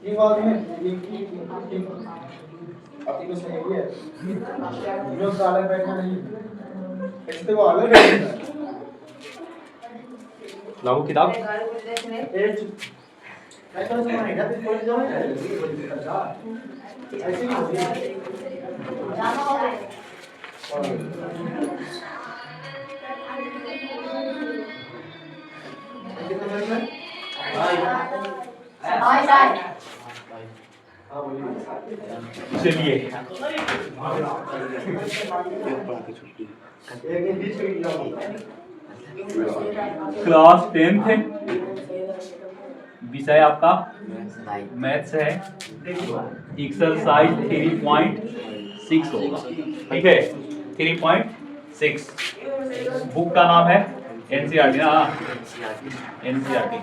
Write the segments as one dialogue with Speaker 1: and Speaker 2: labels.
Speaker 1: ये बात में आपकी तो सही है। जो साले बैठा नहीं इससे वो अलग है।
Speaker 2: लाओ किताब।
Speaker 1: ऐसा समय है तो कोई जाए ऐसे ही होती है।
Speaker 2: चलिए क्लास 10th है, विषय आपका मैथ्स है, एक्सरसाइज 3.6 होगा, ठीक है 3.6। बुक का नाम है एनसीईआरटी ना, एनसीईआरटी।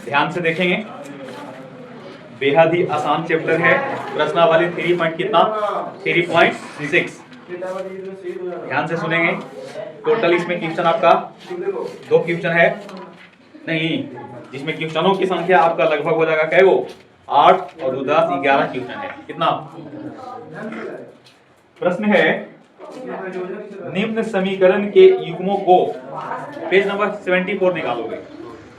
Speaker 2: ध्यान से देखेंगे, बेहद ही आसान चैप्टर है। प्रश्नावली 3.6। ध्यान से सुनेंगे। टोटल इसमें क्वेश्चन आपका 2 क्वेश्चन है, नहीं इसमें क्वेश्चनों की संख्या आपका लगभग हो जाएगा कैगो 8 और 10 11 क्वेश्चन है। कितना? प्रश्न है निम्न समीकरण के युग्मों को, पेज नंबर 74 निकालोगे।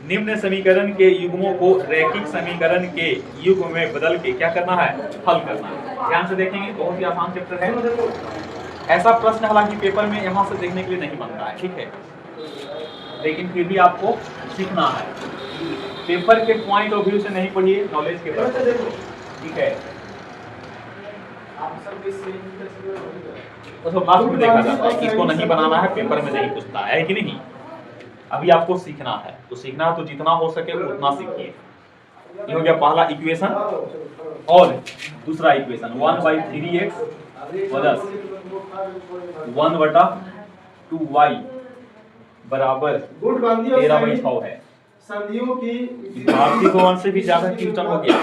Speaker 2: निम्न समीकरण के युग्मों को रैखिक समीकरण के युग्म में बदल के क्या करना है? हल करना है। ध्यान से देखेंगे, बहुत ही आसान चैप्टर है। ऐसा प्रश्न हालांकि पेपर में यहाँ से देखने के लिए नहीं बनता है, ठीक है, लेकिन फिर भी आपको सीखना है। पेपर के पॉइंट ऑफ व्यू से नहीं पढ़िए, नॉलेज के प्रश्न, ठीक है। तो लास्ट में देखा जाता है, इसको नहीं बनाना है, पेपर में नहीं पूछता है कि नहीं। अभी आपको सीखना है, तो सीखना है तो जितना हो सके उतना सीखिए। ये हो गया पहला इक्वेशन, और दूसरा इक्वेशन 1/3x प्लस 1/2y बराबर 13/6 है। भारतीय भवन से भी ज्यादा क्वेश्चन हो गया।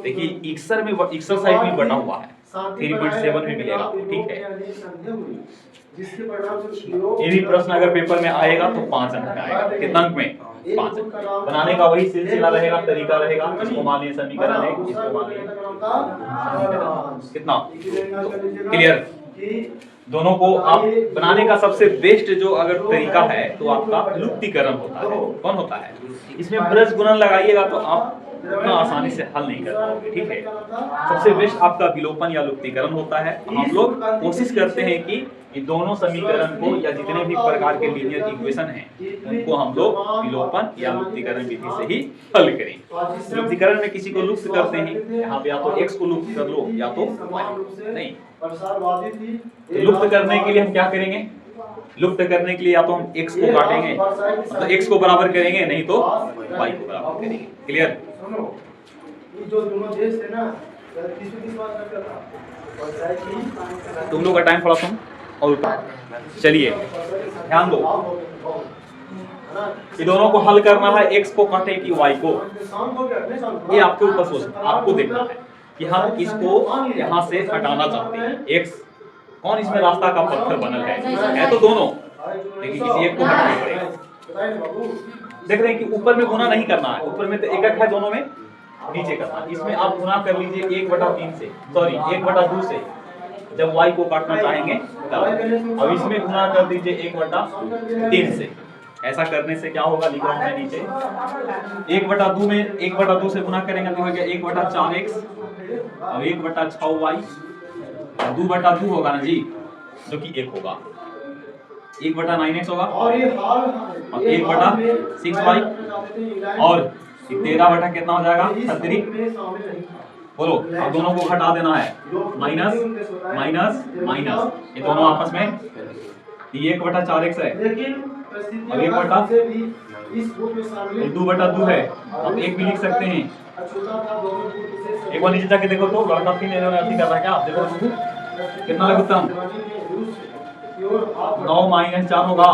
Speaker 2: देखिए एक्सरसाइज में बटा हुआ है, 3.7 में मिलेगा आपको, ठीक है। ये भी प्रश्न अगर पेपर में आएगा तो 5 अंक का आएगा। कितना अंक में? 5 अंक। बनाने का वही सिलसिला रहेगा, तरीका रहेगा। इसको मान लीजिए समीकरण है, इसको मान लीजिए कितना क्लियर। दोनों को आप बनाने का सबसे बेस्ट जो अगर तरीका है तो आपका लुप्तीकरण होता है। कौन होता है? इसमें ब्रज गुणन लगाइएगा तो आप उतना आसानी से हल नहीं कर पाओगे, ठीक है। सबसे बेस्ट आपका विलोपन या लुप्तीकरण होता है। हम लोग कोशिश करते हैं कि ये दोनों समीकरण को या जितने भी प्रकार के लीनियर इक्वेशन हैं उनको हम लोग विलोपन या लुप्तीकरण विधि से ही हल करें। लुप्तीकरण में किसी को लुप्त करते हैं, यहाँ पे या तो x को लुप्त कर लो या तो y। नहीं, तो लुप्त करने के लिए हम क्या करेंगे? लुप्त करने के लिए या तो हम x को काटेंगे तो x को बराबर करेंगे, नहीं तो y को बराबर करेंगे। क्लियर?
Speaker 1: जो दोनों देश है ना,
Speaker 2: तुम लोग का टाइम थोड़ा सुन और चलिए ध्यान दो। ये दोनों को हल करना है, x को काटे कि y को, ये आपके ऊपर सोच, आपको देखना है कि हम इसको यहाँ से हटाना चाहते हैं। x कौन इसमें रास्ता का पत्थर बनल है तो दोनों, लेकिन किसी एक को हटाना पड़ेगा। देख रहे हैं कि ऊपर में गुना नहीं करना है, ऊपर में तो एकक है, दोनों में नीचे करना। इसमें आप गुना कर लीजिए 1/3 से, सॉरी 1/2 से, जब y को काटना चाहेंगे तब। अब इसमें गुना कर दीजिए 1/3 से। ऐसा करने से क्या होगा, लिख रहा हूं मैं नीचे, 1/2 में 1/2 से गुना करेंगे तो हो गया 1/4x और 1/6y, 2/2 होगा ना जी, जो कि 1 होगा, 1/9x होगा और 1/6y और 13 कितना हो जाएगा 36। बोलो, अब दोनों को हटा देना है, माइनस माइनस माइनस, ये दोनों आपस में, ये 1/4x है, अब 2/2 है। अब 1 भी लिख सकते हैं। एक बार नीचे जाके देखो तो लड़का फिर अथी कर रहा है क्या, आप देखो कितना लगता, 9 - 4 होगा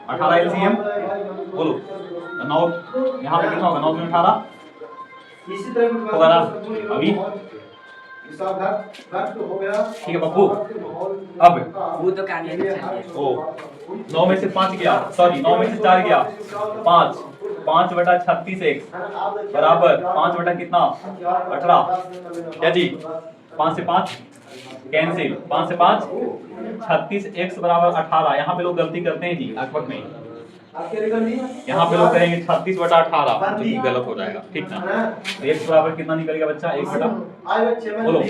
Speaker 2: 18 एलसीएम। बोलो 9 यहाँ पे कितना होगा, 9 में 18 होगा ना। अभी ठीक है पप्पू, अब
Speaker 3: वो तो क्या
Speaker 2: ओ 9 में से 5 गया, सॉरी 9 में से 4 गया 5, 5 बटा 36 एक्स बराबर 5 बटा कितना 18 क्या जी 5 से 5 कैंसिल 5 से 5 36 एक्स बराबर 18। यहाँ पे लोग गलती करते हैं जी अकबक में, यहाँ पे लोग कहेंगे 36 बटा 18 जो कि गलत हो जाएगा, ठीक ना। तो एक्स बराबर कितना निकलेगा बच्चा 1 बटा बोलो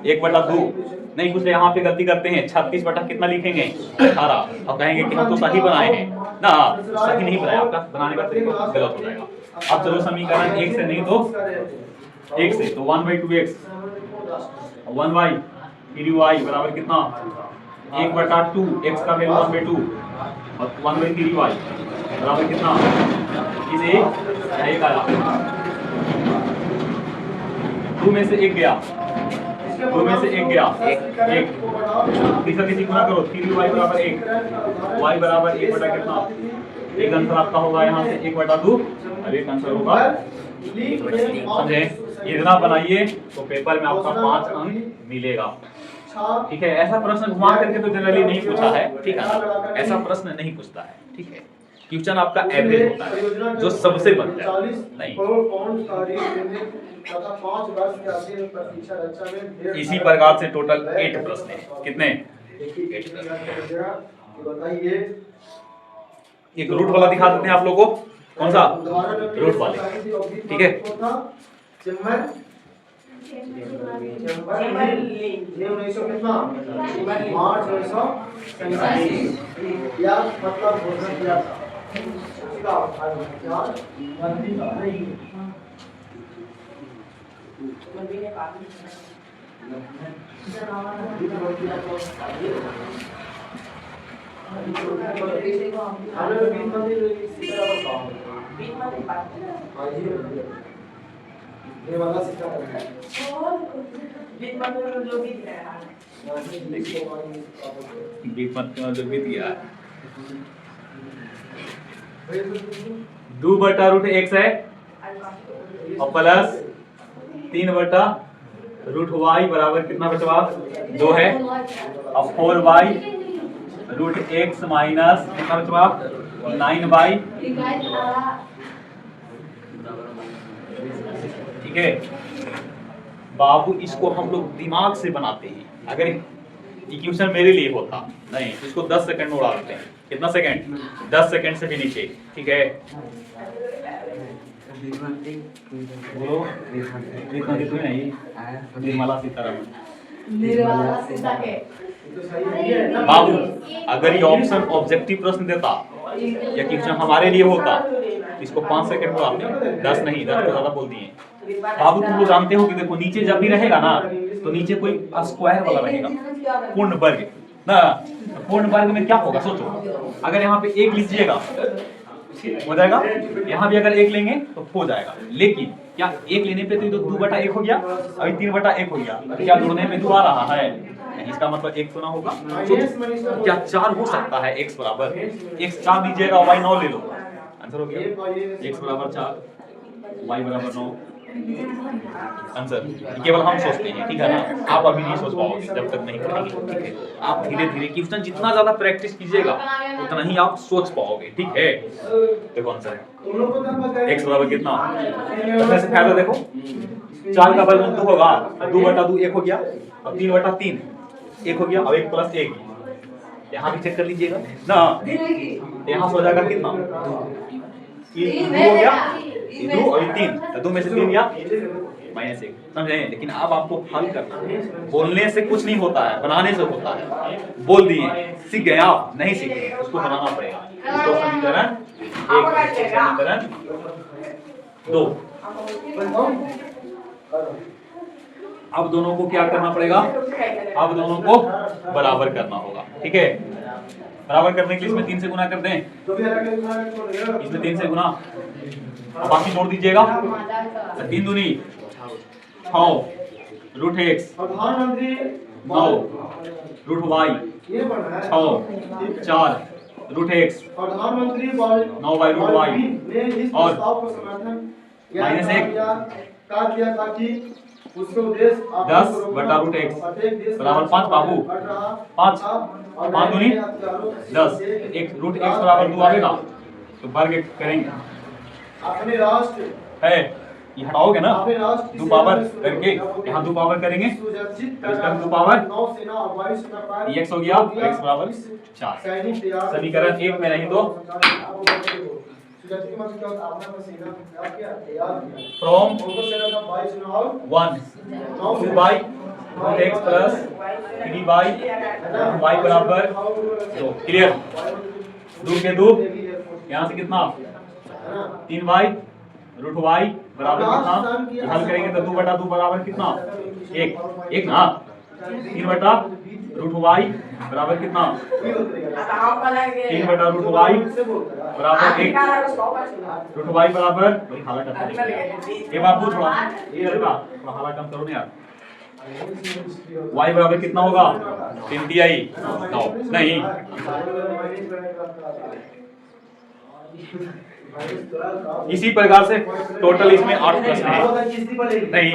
Speaker 2: 1 बटा 2 नहीं, कुछ यहाँ पे गलती करते हैं 36 बटा कितना लिखेंगे 18 और कहेंगे कि हम तो सही बनाए हैं ना, सही नहीं बनाया, आपका बनाने का तरीका गलत हो जाएगा। अब चलो समीकरण 1 से नहीं तो 1 से, तो 1/2x 1/3y बराबर कितना 1 बटा 2 x का वैल्यू 1/2 और 1/3y बराबर कितना इसे एक आया 2 में से 1 गया, 2 में से 1 गया 1 तीसरा किसी गुना करो 3y बराबर 1 y बराबर 1 बटा कितना, एक आंसर आपका होगा यहाँ से 1 बटा 2 और एक आंसर होगा समझे। इतना बनाइए तो पेपर में आपका 5 अंक मिलेगा, ठीक है। ऐसा प्रश्न घुमा करके तो जनरली नहीं पूछा है, ठीक है ना, ऐसा प्रश्न नहीं पूछता है, ठीक है। क्वेश्चन आपका एवरेज होता है जो सबसे बन जाए नहीं। इसी प्रकार से टोटल 8 प्रश्न है, कितने 8 प्रश्न। एक रूट वाला दिखा देते हैं आप लोगों को, कौन सा रूट वाले, ठीक है।
Speaker 1: ये वाला सिक्का है
Speaker 2: बीच मत जो भी दिया 2 बटा रूट x है और प्लस 3 बटा रूट y बराबर कितना बचवा 2 है और 4y रूट x माइनस कितना बचवा 9y, ठीक है बाबू। इसको हम लोग दिमाग से बनाते हैं, अगर इक्वेशन मेरे लिए होता नहीं इसको 10 सेकंड में उड़ा देते हैं। कितना सेकंड 10 सेकंड से भी नीचे, ठीक है। बोलो निर्मला सीतारमण। बाबू अगर ये ऑप्शन ऑब्जेक्टिव प्रश्न देता या क्वेश्चन हमारे लिए होता इसको 5 सेकंड में उड़ाते हैं, 10 नहीं 10 तो ज्यादा बोल दिए बाबू। तुम लोग जानते हो कि देखो नीचे जब भी रहेगा ना तो नीचे कोई स्क्वायर वाला रहेगा, पूर्ण वर्ग ना। पूर्ण वर्ग में क्या होगा सोचो, अगर यहाँ पे 1 लीजिएगा हो जाएगा, यहाँ भी अगर 1 लेंगे तो हो जाएगा, लेकिन क्या 1 लेने पे तो 2 बटा 1 हो गया, अभी 3 बटा 1 हो गया, क्या जोड़ने पे 2 आ रहा है, इसका मतलब 1 तो ना होगा। तो क्या 4 हो सकता है x बराबर x 4 लीजिएगा y 9 ले लो, आंसर हो गया x बराबर 4 y बराबर 9 आंसर। केवल हम सोचते हैं, ठीक है ना, आप अभी नहीं सोच पाओगे जब तक नहीं करेंगे, ठीक है। आप धीरे धीरे क्वेश्चन जितना ज्यादा प्रैक्टिस कीजिएगा उतना ही आप सोच पाओगे, ठीक है। देखो आंसर है x बराबर कितना, इसमें से फायदा देखो 4 का वर्गमूल 2 होगा, 2 बटा 2 1 हो गया और 3 बटा 3 1 हो गया और 1 प्लस 1 यहाँ भी चेक कर लीजिएगा ना, यहाँ से हो जाएगा कितना 2 हो गया 2 और 3, 2 में से 3 गया -1, समझे। लेकिन अब आपको हल करना है, बोलने से कुछ नहीं होता है, बनाने से होता है। बोल दिए सीख गए आप, नहीं सीखे उसको बनाना पड़ेगा। इसको समीकरण 1 समीकरण 2, अब दोनों को क्या करना पड़ेगा, अब दोनों को बराबर करना होगा, ठीक है। बराबर करने के लिए इसमें 3 से गुना कर दें, इसमें 3 से गुना, बाकी जोड़ दीजिएगा 3 दूनी 6 root x 9 root y 6 4 root x 9 by root y और -1 10 बटा रूट x बराबर 5 बाबू 5 5 दूनी 10, एक रूट x बराबर 2 आएगा तो वर्ग करेंगे
Speaker 1: आपने लास्ट
Speaker 2: है, ये हटाओगे ना
Speaker 1: आपने लास्ट
Speaker 2: दो पावर करके, यहाँ दो पावर करेंगे, इसका दो पावर ये x हो गया, x बराबर 4। समीकरण 1 में नहीं तो from 1 2 by x plus 3 by y बराबर 2। क्लियर? 2 के 2 यहाँ से कितना 3 बाई रूट वाई बराबर कितना, हल करेंगे तो 2 बटा 2 बराबर कितना 1 ना, 3 बटा रूट वाई बराबर कितना 3 बटा रूट वाई बराबर 1, रूट वाई बराबर भाई हाला करते हैं ये बाबू थोड़ा ये लड़का थोड़ा हाला कम करो ना यार। y बराबर कितना होगा 3 ti 9 नहीं इसी प्रकार से टोटल इसमें 8 प्रश्न है। नहीं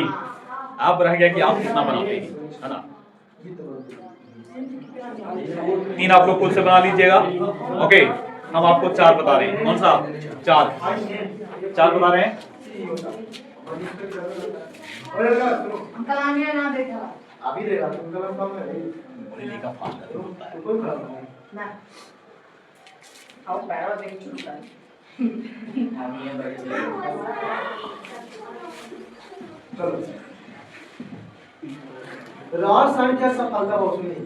Speaker 2: अब रह गया कि आप कितना बनाते हैं, है ना। 3 आप लोग खुद से बना लीजिएगा। ओके हम आपको 4 बता रहे हैं। कौन सा 4 बता रहे हैं।
Speaker 1: अभी दे रहा तुम कलम कम है
Speaker 2: बोलने का फायदा होता है।
Speaker 1: कोई प्रॉब्लम नहीं
Speaker 3: ना आओ पैरा देख चुका है
Speaker 1: चलो राज संख्या सफलता बहुत नहीं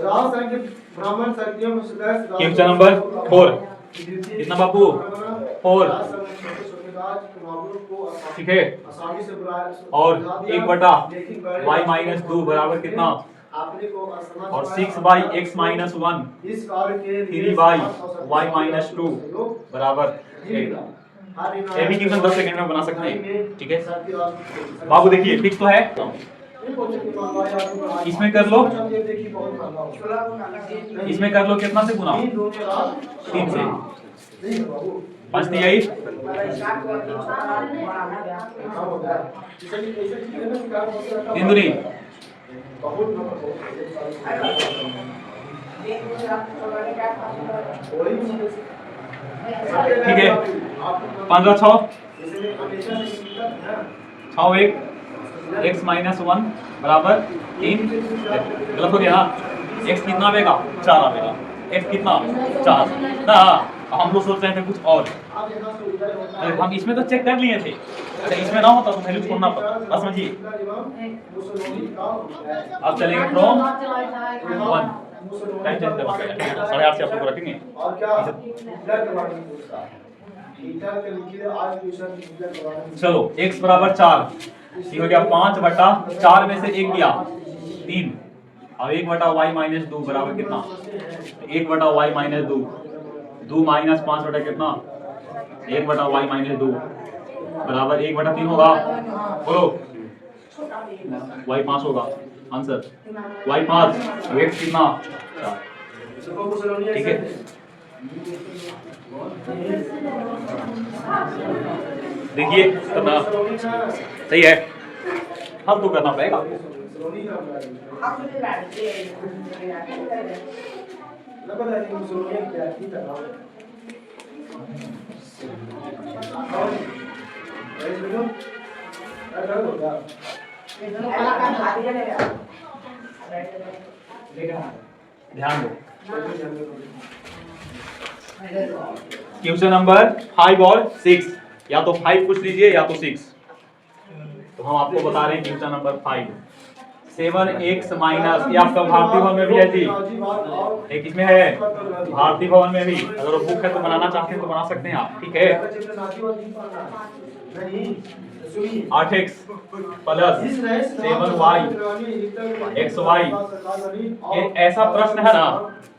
Speaker 1: राज संख्या ब्राह्मण संख्या में सदस्य
Speaker 2: क्वेश्चन नंबर 4 कितना बाबू 4 ठीक है। और 1 बटा y माइनस 2 बराबर कितना और 6 by x minus 1 3 by y minus 2 बराबर 1। ये भी क्वेश्चन 10 सेकंड में बना सकते हैं। ठीक है बाबू देखिए ठीक तो है, इसमें कर लो, इसमें कर लो कितना से गुना 3 से 5 दिया इंदुरी ठीक है 15 6 1 x माइनस 1 बराबर 3 गलत हो गया ना, x कितना आएगा 4 आएगा, x कितना 4 ना। हम लोग सोच रहे थे कुछ और, हम इसमें तो चेक कर लिए थे, अरे इसमें ना होता तो वैल्यू छोड़ना पड़ता। बस समझिए अब चलेंगे फ्रॉम 1 टाइम चेंज करना पड़ेगा 8:30 से आप लोग रखेंगे।
Speaker 1: और क्या
Speaker 2: चलो x बराबर 4 ये हो गया 5 बटा 4 में से 1 गया 3 और 1 बटा y माइनस 2 बराबर कितना 1 बटा y माइनस 2 2 माइनस 5 बटा कितना 1 बटा y माइनस 2 बराबर 1 बटा 3 होगा। बोलो y 5 होगा आंसर y 5 x कितना 4। ठीक है देखिए करना सही है, हल तो करना पड़ेगा आपको। ध्यान दो क्वेश्चन नंबर 5 और 6 या तो 5 पूछ लीजिए या तो 6। तो हम आपको बता रहे हैं क्वेश्चन नंबर 5 7x माइनस ये आपका भारतीय भवन में भी है जी, एक इसमें है भारतीय भवन में भी, अगर बुक है तो बनाना चाहते हैं तो बना सकते हैं आप। ठीक है 8x प्लस 7y xy ये ऐसा प्रश्न है ना,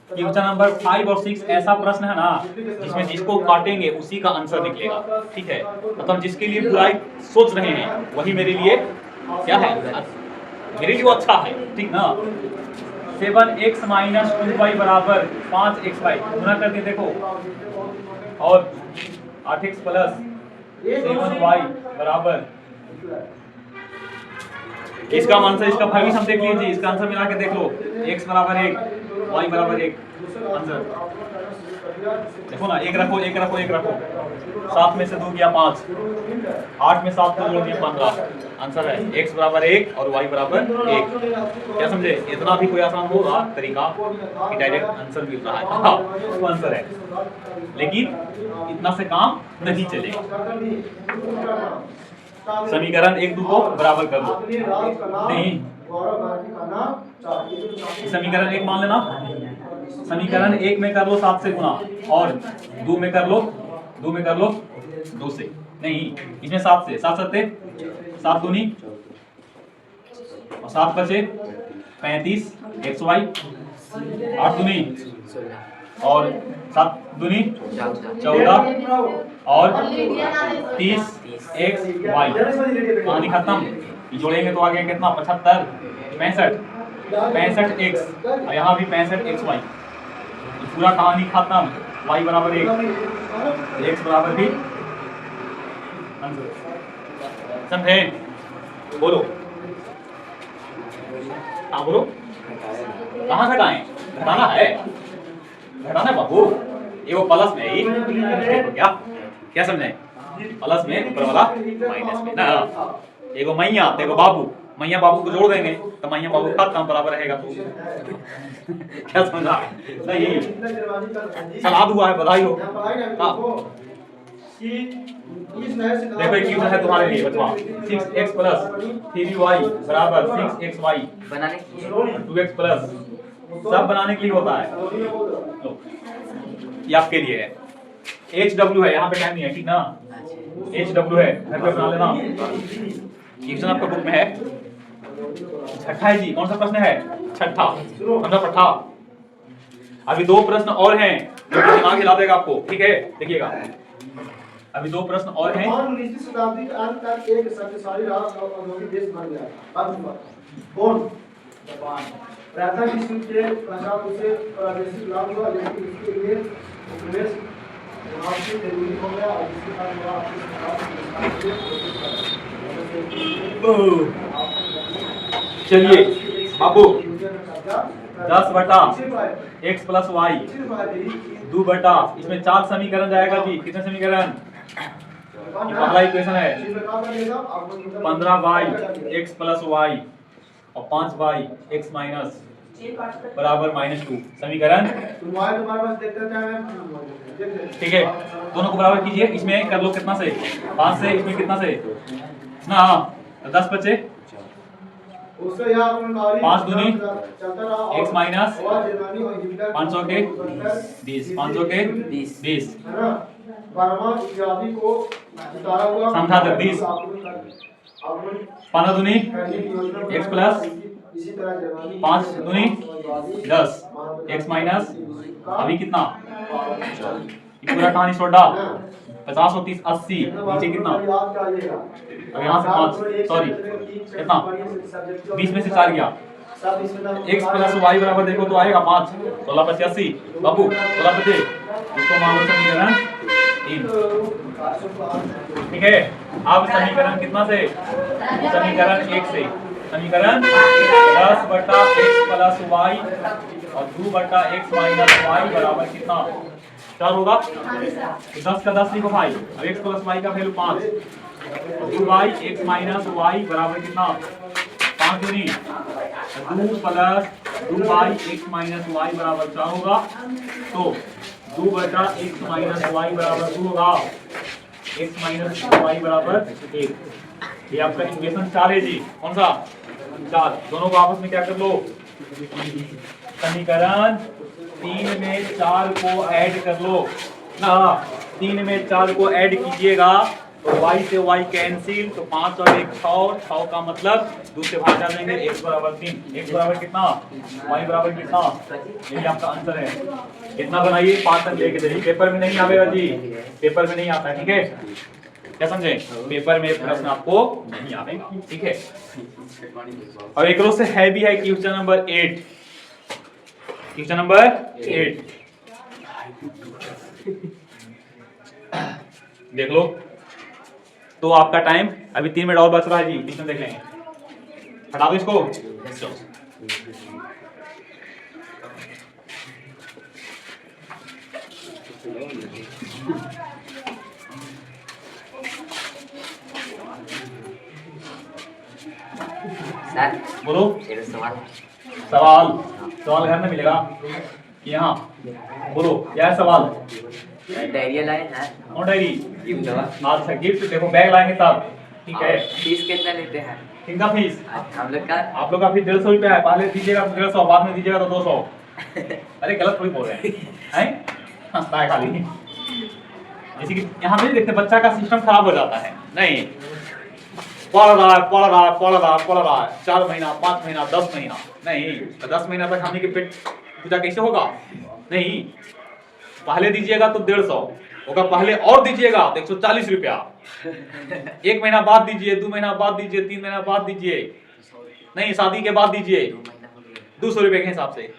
Speaker 2: क्वेश्चन नंबर 5 और 6 ऐसा प्रश्न है ना जिसमें जिसको काटेंगे उसी का आंसर निकलेगा। ठीक है मतलब जिसके लिए बुराई सोच रहे हैं वही मेरे लिए क्या है, मेरे लिए वो अच्छा है। ठीक ना 7x माइनस 2y बराबर 5xy गुना करके देखो और 8x प्लस 7y बराबर इसका आंसर इसका भागी हम देख लीजिए, इसका आंसर मिला के देख लो x बराबर 1 y बराबर 1 आंसर देखो ना, एक रखो एक रखो एक रखो, 7 में से 2 गया 5, 8 में 7 को जोड़ दिया 15। आंसर है x बराबर 1 और y बराबर 1। क्या समझे? इतना भी कोई आसान होगा तरीका कि डायरेक्ट आंसर मिल रहा है, हाँ तो आंसर है, लेकिन इतना से काम नहीं चलेगा। समीकरण 1 2 को बराबर कर दो, नहीं समीकरण 1 मान लेना, समीकरण 1 में कर लो 7 से गुना, और 2 में कर लो 2 से, नहीं इसमें 7 से, 7 सत्ते 7 दूनी और 7 बचे 35 xy, 8 दूनी और 7 दूनी 14 और 30 xy। कहानी खत्म। जोड़ेंगे तो आ गया कितना? 75 65 x, और यहाँ भी 65 xy। पूरा कहानी खत्म। y बराबर 1, x बराबर भी समझे? बोलो हाँ बोलो, कहाँ घटाएं? घटाना है, घटाना है बाबू। ये वो प्लस में ही क्या क्या समझे? प्लस में ऊपर वाला माइनस में ना, एगो मैया तेगो बाबू, मैया बाबू को जोड़ देंगे तो मैया बाबू खत्म बराबर रहेगा। तो क्या समझा? नहीं सलाद हुआ है, बधाई हो। देखो एक क्वेश्चन है तुम्हारे लिए बच्चों, 6x प्लस 3y बराबर 6xy
Speaker 3: बनाने की
Speaker 2: 2x प्लस, सब बनाने के लिए होता है। लो ये आपके लिए है, HW है, यहाँ पे टाइम नहीं है, ठीक ना? HW है, घर पे बना लेना। क्वेश्चन आपका बुक में है, छठा है जी। कौन सा प्रश्न है? छठा, 15 पट्ठा। अभी 2 प्रश्न और हैं जो दिमाग हिला देगा आपको, ठीक है? देखिएगा अभी 2 प्रश्न और हैं।
Speaker 1: 19वीं शताब्दी के अंत तक एक शक्तिशाली राष्ट्र और औद्योगिक देश बन गया। कौन? जापान। प्रथम विश्व युद्ध के पश्चात उसे प्रादेशिक लाभ हुआ, लेकिन इसके लिए उपनिवेश आपसी जरूरी हो गया और जिसके कारण वह आपसी
Speaker 2: चलिए बाबू 10 बटा x प्लस वाई 2 बटा, इसमें 4 समीकरण जाएगा जी। कितने समीकरण? पहला इक्वेशन है 15y x प्लस वाई और 5y x माइनस बराबर -2 समीकरण, ठीक है? दोनों को बराबर कीजिए। इसमें कर लो कितना से? 5 से, इसमें कितना से ना 10 बचे, 5 दूनी x माइनस 500 के 20, 500 के 20 समझा तक 20, 15 दूनी x प्लस 5 दूनी 10 x माइनस, अभी कितना? पूरा कहानी छोड़ा 50 और 30 80, नीचे कितना? अब यहाँ से 5 सॉरी कितना? 20 में से 4 गया। x प्लस वाई बराबर देखो तो आएगा 5, 16 × 80 बाबू 16 बचे, इसको मान लो समीकरण 3, ठीक है? अब समीकरण कितना से? समीकरण 1 से, समीकरण 10 बटा x प्लस वाई और 2 बटा x माइनस वाई बराबर कितना? 4 होगा। तो 10 का 10 लिखो भाई। अब x प्लस वाई का value 5, 2y x minus y बराबर कितना? 5 दूनी 2 plus 2y x minus y बराबर 4 होगा। तो 2 बटा x माइनस वाई बराबर 2 होगा, x माइनस वाई बराबर 1। ये आपका इक्वेशन 4 है जी। कौन सा? 4। दोनों को आपस में क्या कर लो? समीकरण 3 में 4 को ऐड कर लो ना, 3 में 4 को ऐड कीजिएगा तो y से y कैंसिल, तो 5 और 1 6 का मतलब 2 से भाग कर देंगे, x बराबर 3, x बराबर कितना? y बराबर कितना? यही आपका आंसर है। कितना बनाइए? 5 तक लेके जाइए, पेपर में नहीं आवेगा जी, पेपर में नहीं आता, ठीक है? क्या समझे? पेपर में प्रश्न आपको नहीं आवेगा, ठीक है? और एक रोज से हैवी है क्वेश्चन नंबर 8, क्वेश्चन नंबर 8 देख लो। तो आपका टाइम अभी 3 मिनट और बच रहा है जी, क्वेश्चन देख लेंगे। हटा दो इसको।
Speaker 4: सर
Speaker 2: बोलो।
Speaker 4: मेरा सवाल
Speaker 2: सवाल सवाल घर में मिलेगा कि यहाँ? बोलो क्या है सवाल?
Speaker 4: डायरिया लाए हैं
Speaker 2: और डायरी?
Speaker 4: गिफ्ट दवा
Speaker 2: अच्छा गिफ्ट देखो बैग लाएंगे तब ठीक है।
Speaker 4: फीस कितना लेते हैं
Speaker 2: किनका फीस?
Speaker 4: हम लोग का
Speaker 2: आप लोग का फीस 150 रुपया है। पहले दीजिएगा तो 150, बाद में दीजिएगा तो 200। अरे गलत थोड़ी बोल रहे हैं हंसता है खाली। जैसे कि यहाँ पे देखते बच्चा का सिस्टम खराब हो जाता है। नहीं पढ़ रहा है 4 महीना 5 महीना 10 महीना, नहीं तो 10 महीना तक हमने के पेट पूजा कैसे होगा? नहीं पहले दीजिएगा तो 150 होगा, पहले और दीजिएगा तो 140 रुपया। 1 महीना बाद दीजिए, 2 महीना बाद दीजिए, 3 महीना बाद दीजिए, नहीं शादी के बाद दीजिए 200 रुपए के हिसाब से,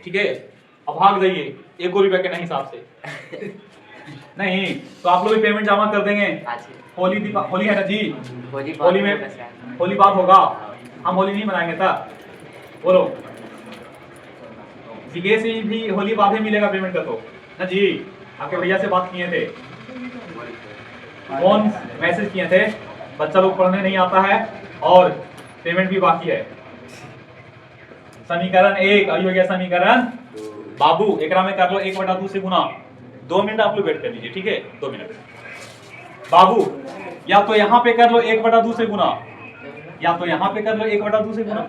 Speaker 2: ठीक है। अब भाग जाइए 1 रुपए के नहीं हिसाब से। नहीं तो आप लोग भी पेमेंट जमा कर देंगे। होली है ना जी, होली में होली बात होगा, हम होली नहीं मनाएंगे तब। बोलो जिज्ञेस से भी होली बाद ही मिलेगा पेमेंट का तो ना जी। आपके भैया से बात किए थे, कौन मैसेज किए थे? बच्चा लोग पढ़ने नहीं आता है और पेमेंट भी बाकी है। समीकरण 1 अभी हो गया। समीकरण बाबू एकरा में कर लो 1/2 से गुना। 2 मिनट आप लोग वेट कर लीजिए, ठीक है 2 मिनट। बाबू या तो यहाँ पे कर लो 1/2 से गुना, या तो यहाँ पे कर लो 1/2 से गुना।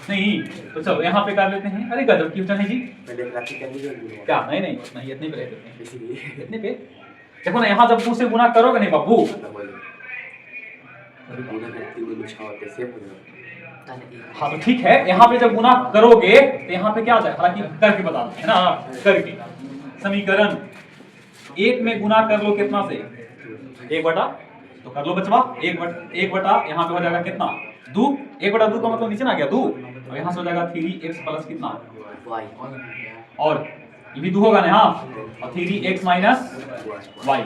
Speaker 2: नहीं तो चलो यहाँ पे कर लेते हैं। अरे गजब क्यों नहीं जी क्या? नहीं नहीं नहीं इतने पे रहते हैं, इतने पे देखो ना। यहाँ जब 2 से गुना करोगे नहीं बाबू, हाँ तो ठीक है। यहाँ पे जब गुना करोगे तो यहाँ पे क्या आ जाए? हालांकि करके बता दें है ना, करके। समीकरण 1 में गुना कर लो कितना से? 1 बटा तो कर लो बचवा 1 बटा यहाँ पे हो जाएगा कितना? 2। 1/2 का मतलब नीचे ना गया 2, और यहाँ से हो जाएगा 3x प्लस कितना? और ये भी 2 होगा ना यहाँ, और 3x माइनस y।